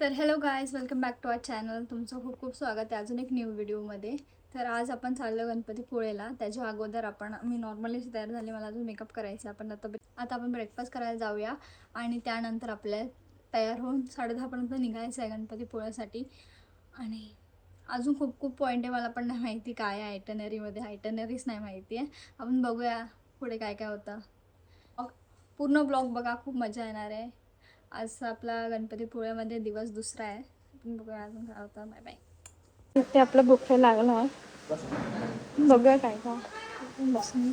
तर hello guys, welcome back to our channel. तुमचं खूप खूप स्वागत आहे अजून एक न्यू व्हिडिओमध्ये. तर आज आपण चाललो गणपतीपुळेला. त्याच्या अगोदर मी नॉर्मली तयार झाले, मला अजून मेकअप करायचा. आता आपण ब्रेकफास्ट करायला जाऊया आणि त्यानंतर आपल्या तयार होऊन 10:30पर्यंत निघायचं आहे गणपतीपुळ्यासाठी. आणि अजून खूप खूप पॉईंट आहे, मला पण नाही माहिती काय आहे आयटनरीज नाही माहिती आहे. आपण बघूया पुढे काय काय होतं. पूर्ण ब्लॉग बघा, खूप मजा येणार आहे. आज आपला गणपतीपुळ्यामध्ये दिवस दुसरा आहे. आपण बघूया अजून काय होतं. Bye bye. ते आपलं बुफे लागलं आहे, बघूया काय का बसून.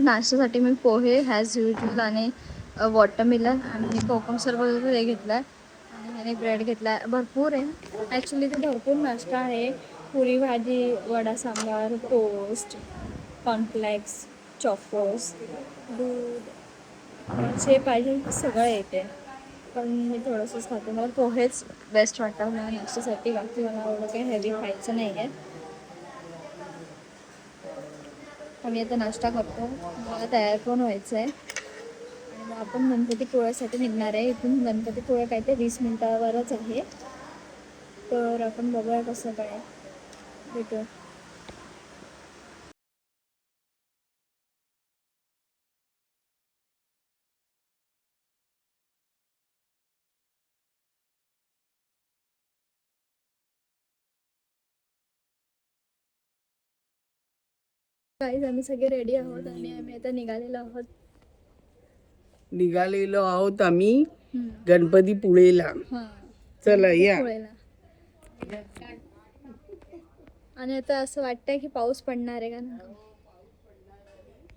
नाश्त्यासाठी मी पोहे ॲज युजल आणि वॉटरमेलन आणि कोकम सरबत हे घेतलं आहे आणि ह्याने ब्रेड घेतला आहे. भरपूर आहे ॲक्च्युली, ते भरपूर नाश्ता आहे. पुरी भाजी, vada sambar, toast, cornflakes, Chocos, दूध, जे पाहिजे सगळं येते. पण मी थोडंसंच खाते, मला पोहेच बेस्ट वाटतं मला नाश्त्यासाठी. बाकी मला एवढं काही हेवी खायचं नाही आहे. आम्ही आता नाश्ता करतो, मला तयार पण व्हायचं आहे आणि मग आपण गणपतीपुळ्यासाठी निघणार आहे. इथून गणपतीपुळा काय ते 20 मिनिटावरच आहे. तर आपण बघूया कसं काय भेटू. गाईज, आम्ही सगळे रेडी आहोत आणि आम्ही आता निघालेलो आहोत आम्ही गणपतीपुळेला. चला या. आणि आता असं वाटतंय की पाऊस पडणार आहे,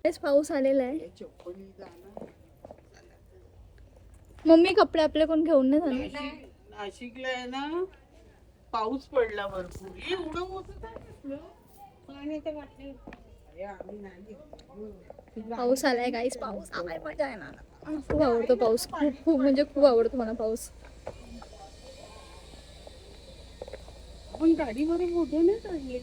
का पाऊस आलेला आहे. मम्मी कपडे आपले कोण घेऊन नाही जाणार. नाशिकला आहे ना, पाऊस पडला भरपूर. एवढं पाऊस आलाय गाईस, पाऊस आलाय, मजा येणार. खूप आवडतो पाऊस, खूप खूप म्हणजे खूप आवडतो मला पाऊस. आपण गाडीमध्ये फोटो नाही काढले.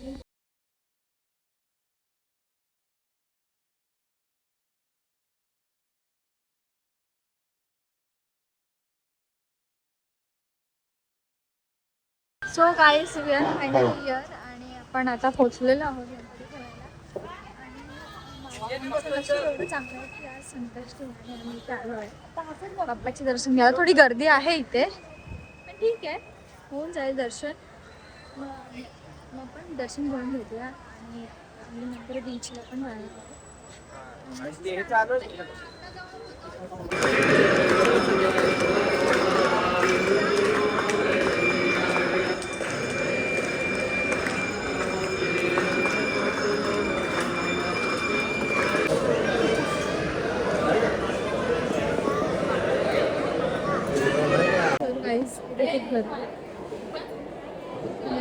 So guys, we are finally here आणि आपण आता पोहोचलेलो आहोत गणपतीपुळ्याला. आणि एवढं चांगलं आहे की आज संकष्टी आहे आणि इथे आलो आहे बाप्पाचे दर्शन घ्यायला. थोडी गर्दी आहे इथे, पण ठीक आहे, होऊन जाईल दर्शन. मग आपण दर्शन घेऊन घेऊया आणि नंतर बीचला पण जाणार.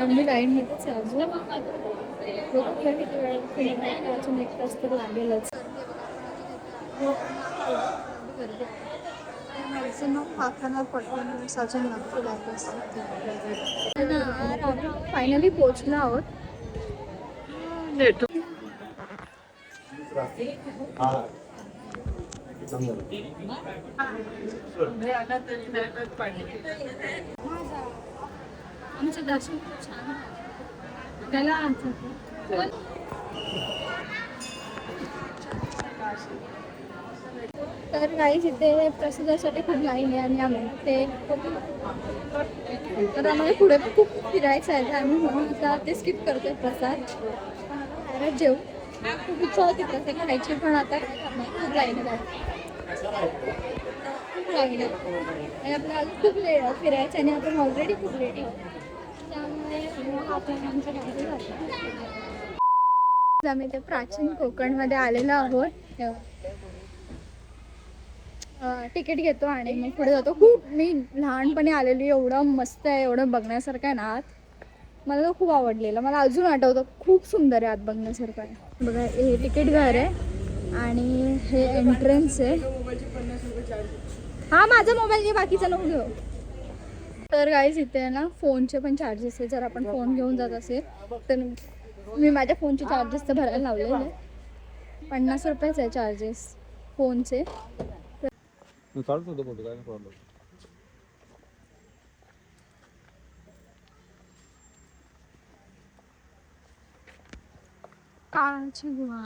आम्ही लाईनमध्येच आहे अजून. अजून 1 तास तर लागेलच. फायनली पोहोचलो आहोत. आमचं दर्शन खूप छान त्याला. तर काहीच इथे प्रसादासाठी खूप लाईन आहे आणि आम्ही ते तर आम्हाला पुढे पण खूप फिरायचं आहे. तर आम्ही म्हणून आता ते स्किप करतोय प्रसाद. जेव खूप इच्छा होती प्रसाद खायची, पण आता खूप लाईन आहे, खूप लाईन आहे आणि आपल्याला अजून खूप फिरायचं आणि आपण ऑलरेडी खूप रेडी आहोत. त्यामुळे आम्ही ते प्राचीन कोकणमध्ये आलेलो आहोत. तिकीट घेतो आणि मग पुढे जातो. खूप मी लहानपणी आलेली, एवढं मस्त आहे, एवढं बघण्यासारखं आहे ना आत. मला खूप आवडलेलं, मला अजून आठवतं. खूप सुंदर आहे आत, बघण्यासारखं आहे. बघा, हे तिकीट घर आहे आणि हे एंट्रन्स आहे. हा माझा मोबाईल घे, बाकीचा नको घेऊ. तर गाईज इथे ना फोनचे पण चार्जेस आहे. जर आपण फोन घेऊन जात असेल तर मी माझ्या फोनचे चार्जेस तर भरायला लावलेले आहे. 50 रुपयेच आहे चार्जेस फोनचे. चालत होतं फोटो काय प्रॉब्लेम. काळाची गुहा.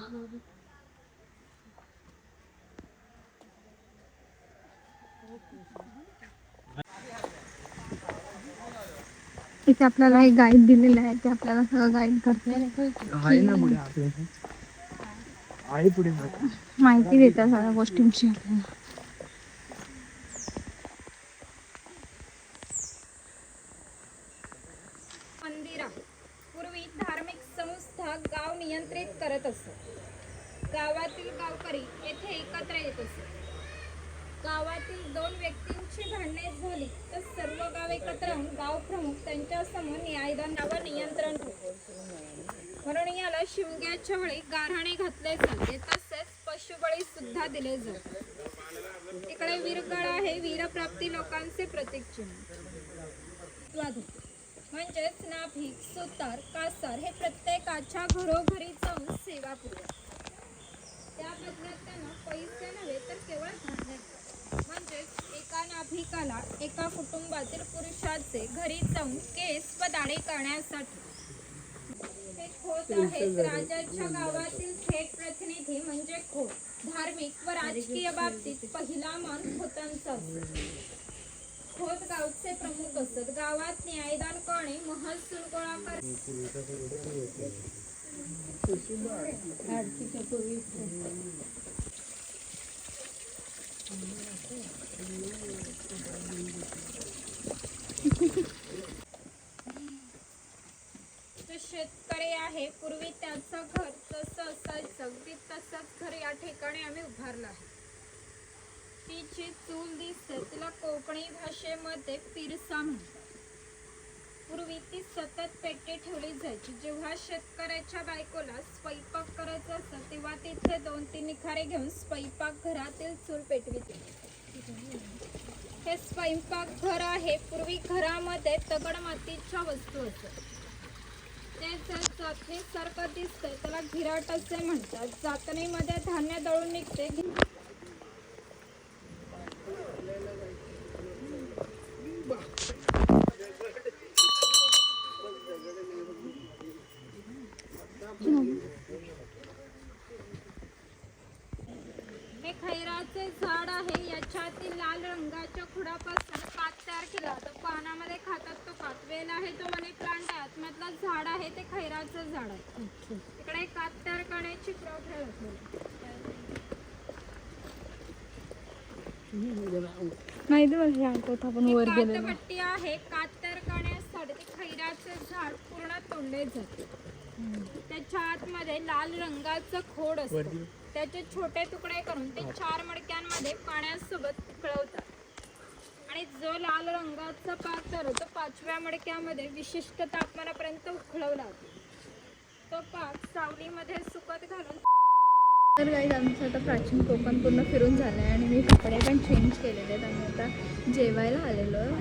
इथे आपल्याला एक गाईड दिलेलं आहे, ते आपल्याला सगळं गाईड करते, आहे ना पुढे आपल्या आहे पुढे माहिती देतात सगळ्या गोष्टींची आपल्याला. मंदिरा पूर्वी धार्मिक संस्था गाव नियंत्रित करत असत. गावातील गावकरी येथे एकत्र येत असत. गावातील 2 व्यक्तींची भांडणे झाली तर सर्व गाव एकत्र येऊन गाव प्रमुख त्यांच्या समोर न्यायदानावर नियंत्रण ठेवतो. म्हणून याला शिमग्याच्या वेळी गाऱ्हाणे घातले जाते, तसेच पशुबळी सुद्धा दिले जाते. इकडे वीरगळ आहे, वीरप्राप्ती लोकांचे प्रतीक चिन्ह. म्हणजेच नाभिक, सुतार, कासार हे प्रत्येकाच्या घरोघरी जाऊन सेवा पुरवतात. त्या बदल्यात त्यांना पैसे नव्हे तर केवळ धान्य देतात. म्हणजेच एका नाभिकाला एका कुटुंबातील पुरुषाचे घरी जाऊन केस व दाढी करण्यासाठी. हे खोत आहेत राजाच्या गावातील थेट प्रतिनिधी म्हणजे खोत. धार्मिक व राजकीय बाबतीत पहिला मान खोतांचा असतो. खोत गावचे प्रमुख असत. गावात न्यायदान करणे, महसूल गोळा करणे, जो शेतकरी आहे पूर्वी त्याचं घर जसं असायचं अगदी तसंच घर या ठिकाणी आम्ही उभारलं आहे. ती जी चूल दिसते तिला कोकणी भाषेमध्ये पिरसा म्हणतात. पूर्वी ती सतत पेटी ठेवली जायची. जेव्हा शेतकऱ्याच्या बायकोला स्वयंपाक करायचा असत तेव्हा तिथे 2-3 निखारे घेऊन स्वयंपाक घरातील चूल पेटविते. हे स्वयंपाक घर आहे. पूर्वी घरामध्ये दगड मातीच्या वस्तू असत. ते जर जातणीसारखं दिसतंय त्याला घिराट असे म्हणतात. जातणीमध्ये धान्य दळून निघते. हे खैराचे झाड आहे. याच्यातील लाल रंगाच्या खुडापासून कात तयार केला जातो. पानामध्ये खातात तो कात. वेल आहे तो मनी प्लांट आहे. आतमधलं झाड आहे ते खैराचं झाड आहे. इकडे कात तयार करण्याची प्रक्रिया होते. माहिती म्हणजे आठवत आपण वर गेलेलो. कातपट्टी आहे. कात तयार करण्यासाठी ते खैराचे झाड पूर्ण तोडले जाते. त्याच्या आतमध्ये लाल रंगाचं खोड असतं. त्याचे छोटे तुकडे करून ते 4 मडक्यांमध्ये पाण्यासोबत उकळवतात. आणि जो लाल रंगाचा पाक तयार होतो 5व्या मडक्यामध्ये विशिष्ट तापमानापर्यंत उकळवला जातो. तो पाक सावलीमध्ये सुकत घालून. तर गाईज आमचं आता प्राचीन कोकण पूर्ण फिरून झालं आहे आणि मी कपडे पण चेंज केलेले आहेत. आम्ही आता जेवायला आलेलो आहे.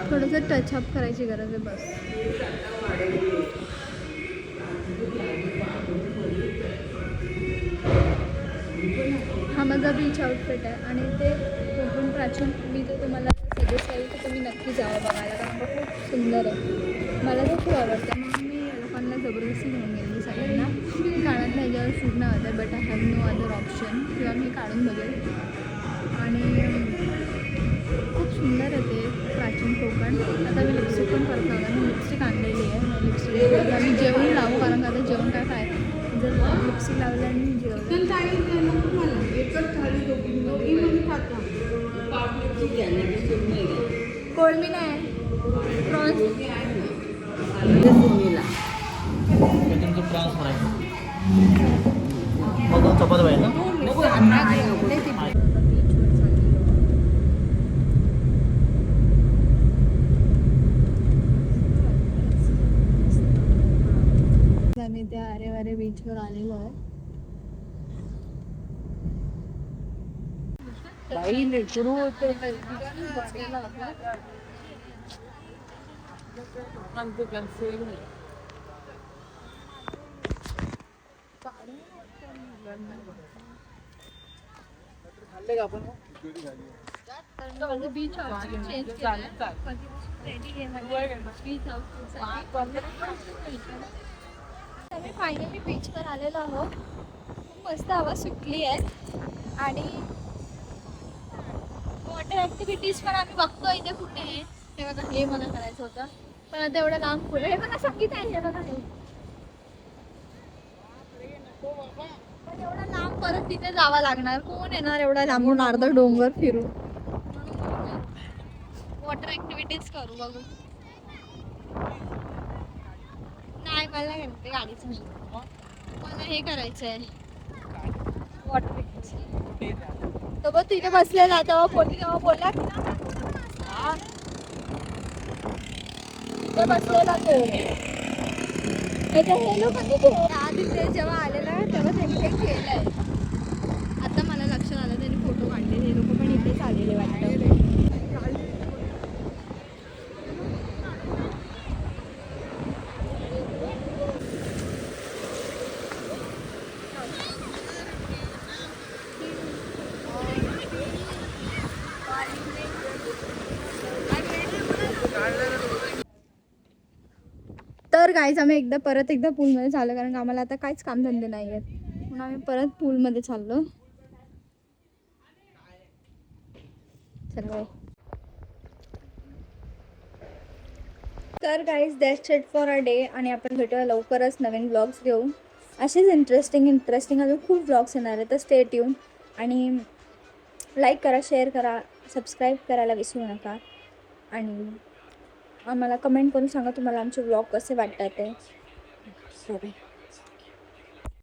थोडंसं टचअप करायची गरज आहे बस. हा माझा बीच आउटफिट आहे आणि ते कोकण प्राचीन मी तर तुम्हाला सजेस्ट करेल की तुम्ही नक्की जावं बघायला, कारण का खूप सुंदर आहे. मला ते खूप आवडतं. म्हणून मी लोकांना जबरदस्ती घेऊन गेली सगळ्यांना. कानातलं ह्याच्यावर सूट नाही होतं but I have no other option किंवा मी काढून बघेल. आणि खूप सुंदर आहे ते प्राचीन कोकण. आता मी लिपस्टिक पण करत नव्हता. मी लिपस्टिक आणलेली आहे. लिपस्टिक आम्ही जेवण लावू, कारण का आता जेवण काय जर लिपस्टिक लावलं आणि जेवण कोळमी नाही प्रॉन्स तुमचं प्रॉन्स म्हणायचं मग चपात पाहिजे आम्ही त्या आरेवारे बीचवर आलेलो आहे. बीच चेंज आम्ही फायनली बीचवर आलेलो आहोत. खूप मस्त हवा सुटली आहे आणि वॉटर ॲक्टिव्हिटीज पण आम्ही बघतो इथे कुठे आहे. हे बघा, हे मला करायचं होतं पण आता एवढं लांब पुढे. हे बघा संगीत आहे, हे बघा हे. पण एवढं लांब परत तिथे जावं लागणार. कोण येणार एवढा लांबून अर्धा डोंगर फिरू. वॉटर ॲक्टिव्हिटीज करू बघू. नाही मला म्हणते गाडीचं नाही, मला हे करायचं आहे वॉटर ॲक्टिव्हिटी. तो बघ तिथे बसलेला तेव्हा बोलला की ना तिथे बसलेला तो. हे लोक आधी ते जेव्हा आलेला तेव्हा त्यांनी ते केलंय. आता मला लक्षात आलं त्यांनी फोटो काढले. हे लोक पण इथेच आलेले वाटतं. तर गाईज आम्ही परत एकदा पूलमध्ये चाललो कारण आम्हाला आता काहीच कामधंदे नाही आहेत म्हणून आम्ही परत पूलमध्ये चाललो. चला. तर guys that's it for a day आणि आपण भेटूया लवकरच नवीन ब्लॉग्स घेऊन. असेच इंटरेस्टिंग अजून खूप ब्लॉग्स येणार आहेत. तर स्टे ट्यून आणि लाईक करा, शेअर करा, सबस्क्राईब करायला विसरू नका आणि आम्हाला कमेंट करून सांगा तुम्हाला आमचे ब्लॉग कसे वाटतात ते.